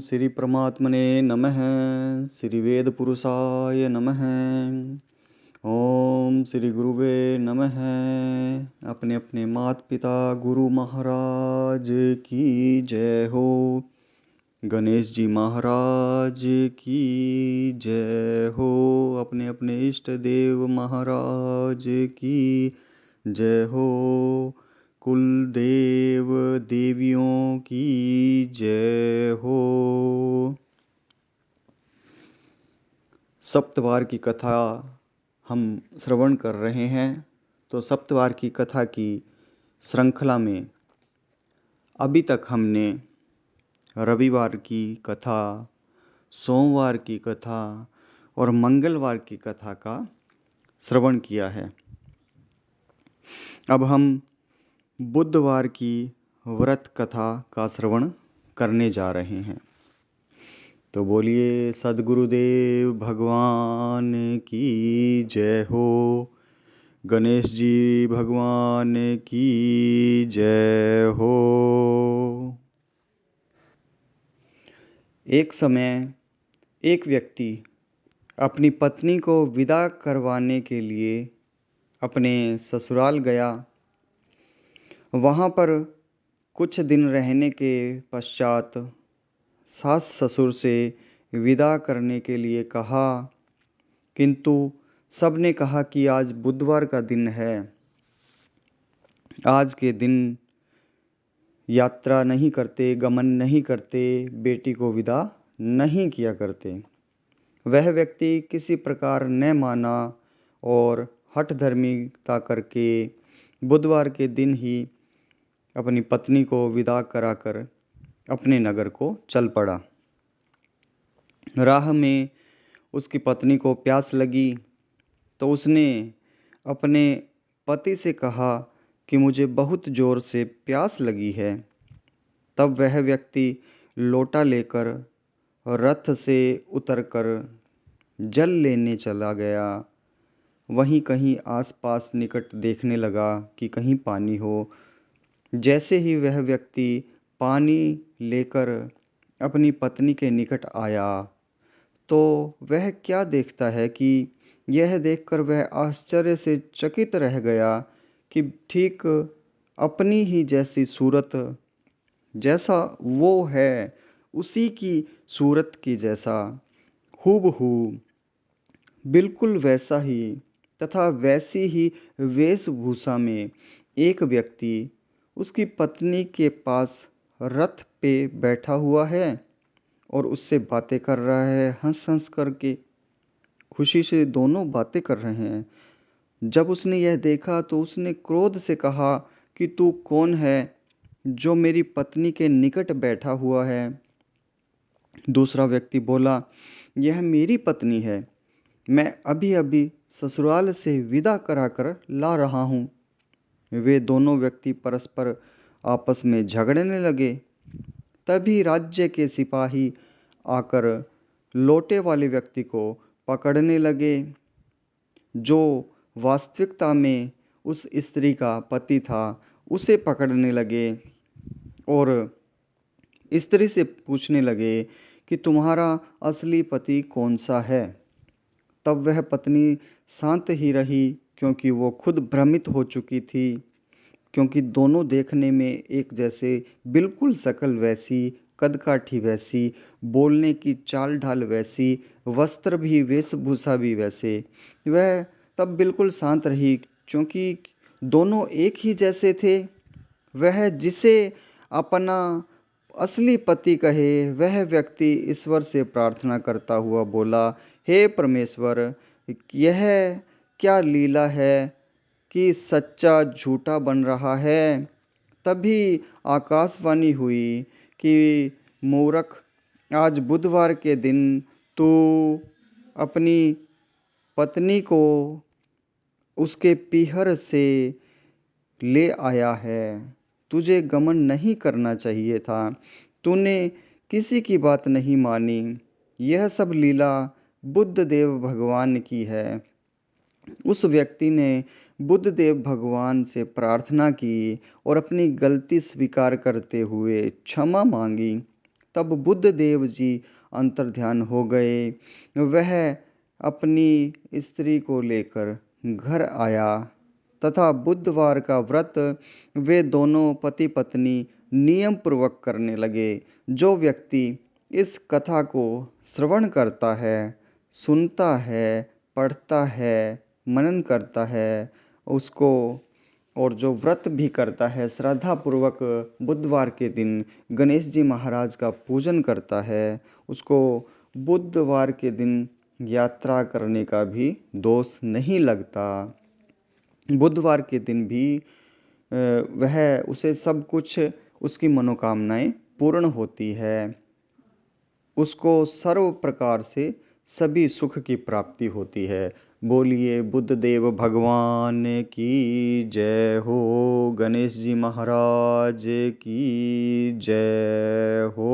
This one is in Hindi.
श्री परमात्मने नमः। श्री वेद पुरुषाय नमः। ओम श्री गुरुवे नमः। अपने अपने माता पिता गुरु महाराज की जय हो। गणेश जी महाराज की जय हो। अपने अपने इष्ट देव महाराज की जय हो। कुल देव देवियों की जय हो। सप्तवार की कथा हम श्रवण कर रहे हैं। तो सप्तवार की कथा की श्रृंखला में अभी तक हमने रविवार की कथा, सोमवार की कथा और मंगलवार की कथा का श्रवण किया है। अब हम बुधवार की व्रत कथा का श्रवण करने जा रहे हैं। तो बोलिए सद्गुरुदेव भगवान की जय हो। गणेश जी भगवान की जय हो। एक समय एक व्यक्ति अपनी पत्नी को विदा करवाने के लिए अपने ससुराल गया। वहाँ पर कुछ दिन रहने के पश्चात सास ससुर से विदा करने के लिए कहा, किंतु सबने कहा कि आज बुधवार का दिन है, आज के दिन यात्रा नहीं करते, गमन नहीं करते, बेटी को विदा नहीं किया करते। वह व्यक्ति किसी प्रकार न माना और हठधर्मिता करके बुधवार के दिन ही अपनी पत्नी को विदा कराकर अपने नगर को चल पड़ा। राह में उसकी पत्नी को प्यास लगी तो उसने अपने पति से कहा कि मुझे बहुत ज़ोर से प्यास लगी है। तब वह व्यक्ति लोटा लेकर रथ से उतरकर जल लेने चला गया। वहीं कहीं आसपास निकट देखने लगा कि कहीं पानी हो। जैसे ही वह व्यक्ति पानी लेकर अपनी पत्नी के निकट आया तो वह क्या देखता है कि यह देखकर वह आश्चर्य से चकित रह गया कि ठीक अपनी ही जैसी सूरत, जैसा वो है उसी की सूरत की जैसा हूबहू बिल्कुल वैसा ही तथा वैसी ही वेशभूषा में एक व्यक्ति उसकी पत्नी के पास रथ पे बैठा हुआ है और उससे बातें कर रहा है। हंस हंस करके खुशी से दोनों बातें कर रहे हैं। जब उसने यह देखा तो उसने क्रोध से कहा कि तू कौन है जो मेरी पत्नी के निकट बैठा हुआ है। दूसरा व्यक्ति बोला, यह मेरी पत्नी है, मैं अभी अभी ससुराल से विदा कराकर ला रहा हूँ। वे दोनों व्यक्ति परस्पर आपस में झगड़ने लगे। तभी राज्य के सिपाही आकर लोटे वाले व्यक्ति को पकड़ने लगे, जो वास्तविकता में उस स्त्री का पति था। उसे पकड़ने लगे और स्त्री से पूछने लगे कि तुम्हारा असली पति कौन सा है। तब वह पत्नी शांत ही रही, क्योंकि वो खुद भ्रमित हो चुकी थी, क्योंकि दोनों देखने में एक जैसे, बिल्कुल शकल वैसी, कदकाठी वैसी, बोलने की चाल ढाल वैसी, वस्त्र भी वेशभूषा भी वैसे। वह तब बिल्कुल शांत रही, क्योंकि दोनों एक ही जैसे थे। वह जिसे अपना असली पति कहे वह व्यक्ति ईश्वर से प्रार्थना करता हुआ बोला, हे परमेश्वर, यह क्या लीला है कि सच्चा झूठा बन रहा है। तभी आकाशवाणी हुई कि मूर्ख, आज बुधवार के दिन तू अपनी पत्नी को उसके पीहर से ले आया है। तुझे गमन नहीं करना चाहिए था, तूने किसी की बात नहीं मानी। यह सब लीला बुद्ध देव भगवान की है। उस व्यक्ति ने बुद्ध देव भगवान से प्रार्थना की और अपनी गलती स्वीकार करते हुए क्षमा मांगी। तब बुद्ध देव जी अंतर्ध्यान हो गए। वह अपनी स्त्री को लेकर घर आया तथा बुधवार का व्रत वे दोनों पति पत्नी नियम पूर्वक करने लगे। जो व्यक्ति इस कथा को श्रवण करता है, सुनता है, पढ़ता है, मनन करता है, उसको और जो व्रत भी करता है श्रद्धा पूर्वक बुधवार के दिन गणेश जी महाराज का पूजन करता है, उसको बुधवार के दिन यात्रा करने का भी दोष नहीं लगता। बुधवार के दिन भी वह उसे सब कुछ उसकी मनोकामनाएं पूर्ण होती है, उसको सर्व प्रकार से सभी सुख की प्राप्ति होती है। बोलिए बुद्ध देव भगवान की जय हो, गणेश जी महाराज की जय हो।